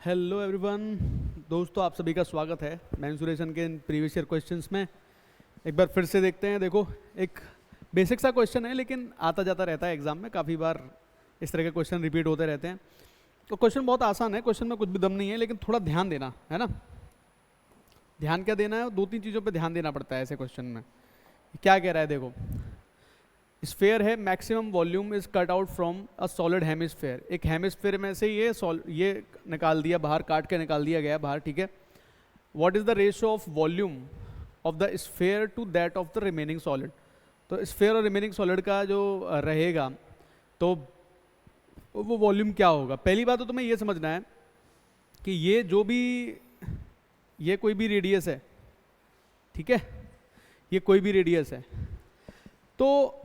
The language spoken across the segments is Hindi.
Hello everyone. दोस्तों आप सभी का स्वागत है मेंसुरेशन के प्रीवियस ईयर क्वेश्चंस में। एक बार फिर से देखते हैं। देखो, एक बेसिक सा क्वेश्चन है लेकिन आता जाता रहता है एग्जाम में, काफ़ी बार इस तरह के क्वेश्चन रिपीट होते रहते हैं। तो क्वेश्चन बहुत आसान है, क्वेश्चन में कुछ भी दम नहीं है, लेकिन थोड़ा ध्यान देना है ना। ध्यान क्या देना है, दो तीन चीज़ों पर ध्यान देना पड़ता है ऐसे क्वेश्चन में। क्या कह रहा है देखो, स्फेयर है, maximum volume is cut out from a solid hemisphere. एक हेमिस्फेयर में से ये निकाल दिया बाहर, काट के निकाल दिया गया बाहर, ठीक है। What is the ratio of volume of the sphere to that of the remaining solid. तो स्फेयर और रिमेनिंग सॉलिड का जो रहेगा तो वो वॉल्यूम क्या होगा। पहली बात तो तुम्हें ये समझना है कि ये कोई भी रेडियस है, ठीक है, ये कोई भी रेडियस है। तो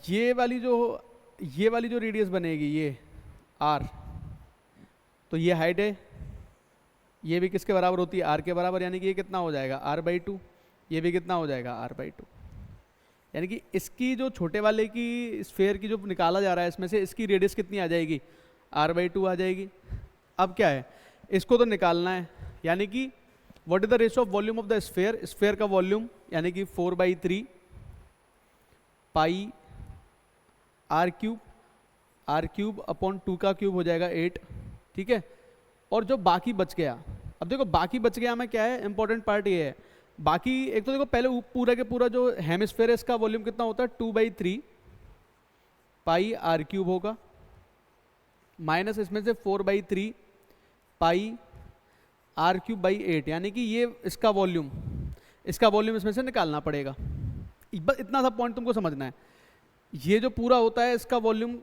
ये वाली जो रेडियस बनेगी, ये आर, तो ये हाइट है, ये भी किसके बराबर होती है, आर के बराबर, यानी कि ये कितना हो जाएगा r/2। ये भी कितना हो जाएगा, r/2। यानी कि इसकी जो छोटे वाले की स्फेयर की जो निकाला जा रहा है इसमें से, इसकी रेडियस कितनी आ जाएगी, r/2 आ जाएगी। अब क्या है, इसको तो निकालना है, यानी कि what is the ratio of volume of the sphere. Sphere का वॉल्यूम यानी कि 4/3 पाई आर क्यूब अपॉन 2 का क्यूब हो जाएगा 8, ठीक है। और जो बाकी बच गया, अब देखो बाकी बच गया में क्या है, इंपॉर्टेंट पार्ट ये है। बाकी एक तो देखो पहले पूरा के पूरा जो हेमिस्फेयर है इसका वॉल्यूम कितना होता है, 2/3 पाई आर क्यूब होगा, माइनस इसमें से 4/3 पाई आर क्यूब बाई 8, यानी कि ये इसका वॉल्यूम इसमें से निकालना पड़ेगा। इतना सा पॉइंट तुमको समझना है। ये जो पूरा होता है इसका वॉल्यूम,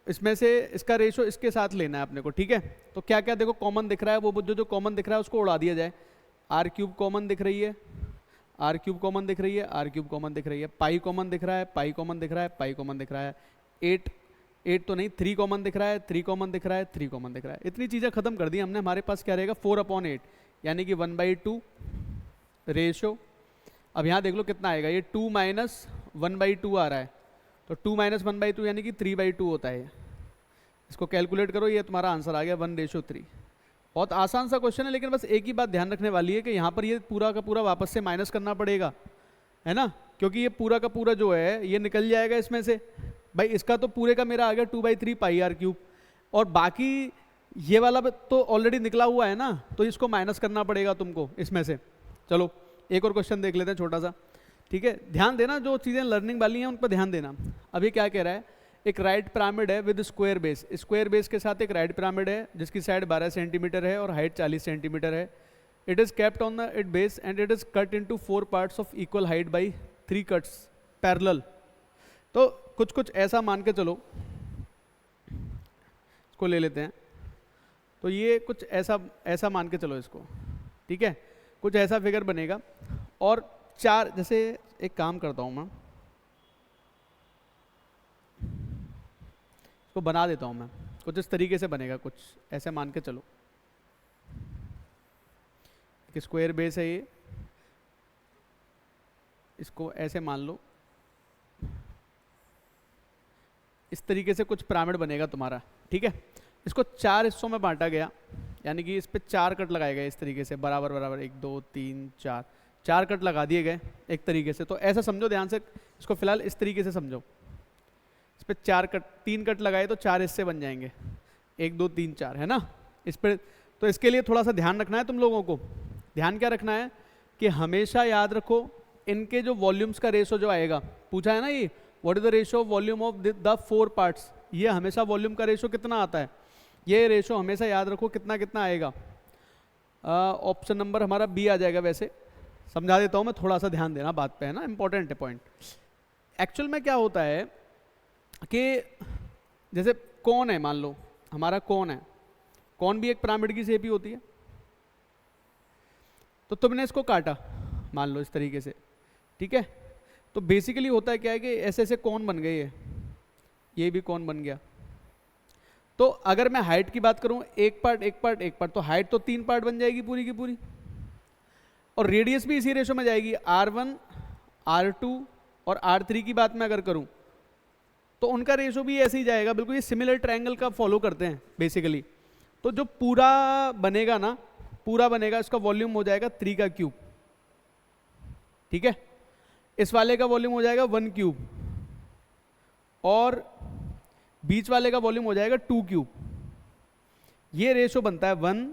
इसमें से इसका रेशो इसके साथ लेना है अपने को, ठीक है। तो क्या क्या देखो कॉमन दिख रहा है, वो जो कॉमन दिख रहा है उसको उड़ा दिया जाए। आर क्यूब कॉमन दिख रही है, आर क्यूब कॉमन दिख रही है, आर क्यूब कॉमन दिख रही है, पाई कॉमन दिख रहा है, पाई कॉमन दिख रहा है, पाई कॉमन दिख रहा है, 8 तो नहीं, 3 कॉमन दिख रहा है, 3 कॉमन दिख रहा है, 3 कॉमन दिख रहा है। इतनी चीज़ें खत्म कर दी हमने। हमारे पास क्या रहेगा, 4/8, यानी कि 1/2 रेशो। अब यहाँ देख लो कितना आएगा, ये 2 माइनस 1/2 आ रहा है, तो 2 माइनस 1/2 यानी कि 3/2 होता है। इसको कैलकुलेट करो, ये तुम्हारा आंसर आ गया 1:3। बहुत आसान सा क्वेश्चन है, लेकिन बस एक ही बात ध्यान रखने वाली है कि यहाँ पर ये पूरा का पूरा वापस से माइनस करना पड़ेगा, है ना, क्योंकि ये पूरा का पूरा जो है ये निकल जाएगा इसमें से। भाई इसका तो पूरे का मेरा आ गया 2/3 पाई आर क्यूब, और बाकी ये वाला तो ऑलरेडी निकला हुआ है ना, तो इसको माइनस करना पड़ेगा तुमको इसमें से। चलो एक और क्वेश्चन देख लेते हैं छोटा सा, ठीक है। ध्यान देना, जो चीज़ें लर्निंग वाली हैं उन पर ध्यान देना। अभी क्या कह रहा है, एक राइट पिरामिड है with square base. Square base के साथ एक राइट पिरामिड है जिसकी साइड 12 सेंटीमीटर है और हाइट 40 सेंटीमीटर है। It is kept on the it base and it is cut into 4 parts of equal height by 3 cuts parallel. तो कुछ ऐसा मान के चलो, इसको ले लेते हैं। तो ये कुछ ऐसा मान के चलो इसको, ठीक है। कुछ ऐसा फिगर बनेगा और चार, जैसे एक काम करता हूँ मैं, इसको बना देता हूँ मैं, कुछ इस तरीके से बनेगा, कुछ ऐसे मान के चलो। एक स्क्वायर बेस है ये, इसको ऐसे मान लो, इस तरीके से कुछ पिरामिड बनेगा तुम्हारा, ठीक है। इसको 4 हिस्सों में बांटा गया, यानी कि इस पे 4 कट लगाए गए इस तरीके से, बराबर बराबर, 1 2 3 4 कट लगा दिए गए एक तरीके से। तो ऐसा समझो ध्यान से, इसको फिलहाल इस तरीके से समझो। इस पे 3 कट लगाए तो 4 हिस्से बन जाएंगे, 1 2 3 4, है ना इस पे। तो इसके लिए थोड़ा सा ध्यान रखना है तुम लोगों को। ध्यान क्या रखना है कि हमेशा याद रखो इनके जो वॉल्यूम्स का रेशो जो आएगा, पूछा है ना ये, what is the ratio of volume of the 4 parts. ये हमेशा वॉल्यूम का रेशो कितना आता है, ये रेशो हमेशा याद रखो कितना कितना आएगा। ऑप्शन नंबर हमारा बी आ जाएगा। वैसे समझा देता हूँ मैं, थोड़ा सा ध्यान देना बात पे, है ना, इंपॉर्टेंट है पॉइंट। एक्चुअल में क्या होता है कि जैसे कौन है, मान लो हमारा कौन है, कौन भी एक पिरामिड की शेप ही होती है। तो तुमने इसको काटा मान लो इस तरीके से, ठीक है। तो बेसिकली होता है क्या है कि ऐसे ऐसे कौन बन गए, ये भी कौन बन गया। तो अगर मैं हाइट की बात करूं, एक पार्ट, तो हाइट तो 3 पार्ट बन जाएगी पूरी की पूरी, और रेडियस भी इसी रेशो में जाएगी। R1 R2 और R3 की बात मैं अगर करूं तो उनका रेशो भी ऐसे ही जाएगा, बिल्कुल ये सिमिलर ट्रायंगल का फॉलो करते हैं बेसिकली। तो जो पूरा बनेगा ना, पूरा बनेगा, इसका वॉल्यूम हो जाएगा 3 का क्यूब, ठीक है। इस वाले का वॉल्यूम हो जाएगा 1 क्यूब, और बीच वाले का वॉल्यूम हो जाएगा 2 क्यूब। ये रेशो बनता है 1,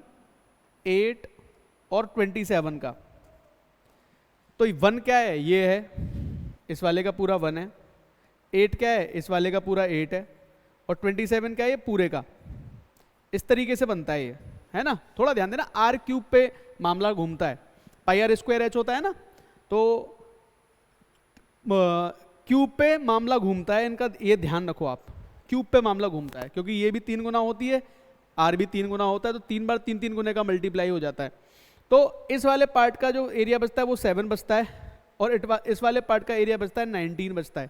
8 और 27 का। तो 1 क्या है, ये है, इस वाले का पूरा 1 है। 8 क्या है, इस वाले का पूरा 8 है। और 27 क्या है, ये पूरे का। इस तरीके से बनता है ये, है ना। थोड़ा ध्यान देना, आर क्यूब पे मामला घूमता है, पाई आर स्क्वायर एच होता है ना, तो क्यूब पे मामला घूमता है इनका, ये ध्यान रखो आप। क्यूब पे मामला घूमता है, क्योंकि ये भी 3 गुना होती है, आर भी 3 गुना होता है, तो 3 बार 3 गुने का मल्टीप्लाई हो जाता है। तो इस वाले पार्ट का जो एरिया बचता है वो 7 बचता है, और इस वाले पार्ट का एरिया बचता है 19 बचता है।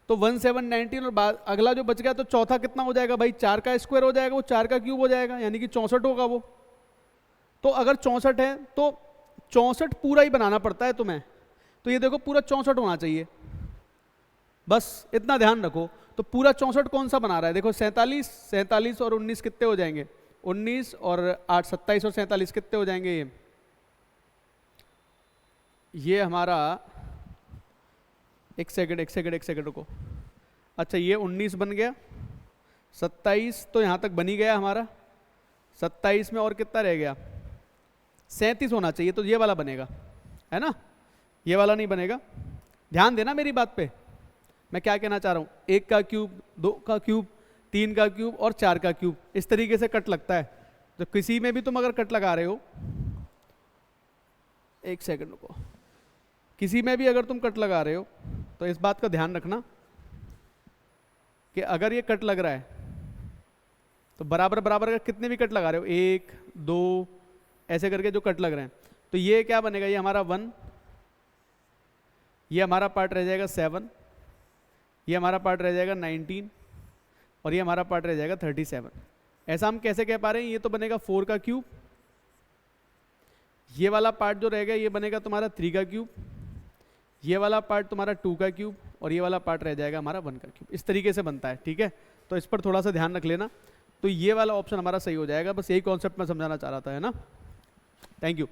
तो 1 7 19, और बाद अगला जो बच गया तो चौथा कितना हो जाएगा भाई, 4 का स्क्वायर हो जाएगा, वो 4 का क्यूब हो जाएगा, यानी कि 64 होगा वो। तो अगर 64 है तो 64 पूरा ही बनाना पड़ता है तुम्हें, तो ये देखो पूरा 64 होना चाहिए, बस इतना ध्यान रखो। तो पूरा 64 कौन सा बना रहा है, देखो 47 और 19 कितने हो जाएंगे, 19 और 8 27 और 47 कितने हो जाएंगे, ये हमारा, एक सेकंड रुको। अच्छा ये 19 बन गया, 27 तो यहाँ तक बन ही गया हमारा, 27 में और कितना रह गया, 37 होना चाहिए, तो ये वाला बनेगा, है ना। ये वाला नहीं बनेगा, ध्यान देना मेरी बात पे, मैं क्या कहना चाह रहा हूँ। 1 का क्यूब, 2 का क्यूब, 3 का क्यूब और 4 का क्यूब, इस तरीके से कट लगता है। तो किसी में भी तुम अगर कट लगा रहे हो, एक सेकंड रुको, किसी में भी अगर तुम कट लगा रहे हो तो इस बात का ध्यान रखना कि अगर ये कट लग रहा है तो बराबर बराबर का कितने भी कट लगा रहे हो, 1 2 ऐसे करके जो कट लग रहे हैं, तो ये क्या बनेगा, ये हमारा 1, ये हमारा पार्ट रह जाएगा 7, ये हमारा पार्ट रह जाएगा 19, और ये हमारा पार्ट रह जाएगा 37। ऐसा हम कैसे कह पा रहे हैं, ये तो बनेगा 4 का क्यूब, ये वाला पार्ट जो रह गया ये बनेगा तुम्हारा 3 का क्यूब, ये वाला पार्ट तुम्हारा 2 का क्यूब, और ये वाला पार्ट रह जाएगा हमारा 1 का क्यूब। इस तरीके से बनता है, ठीक है। तो इस पर थोड़ा सा ध्यान रख लेना, तो ये वाला ऑप्शन हमारा सही हो जाएगा। बस यही कॉन्सेप्ट मैं समझाना चाह रहा था, है ना। Thank you.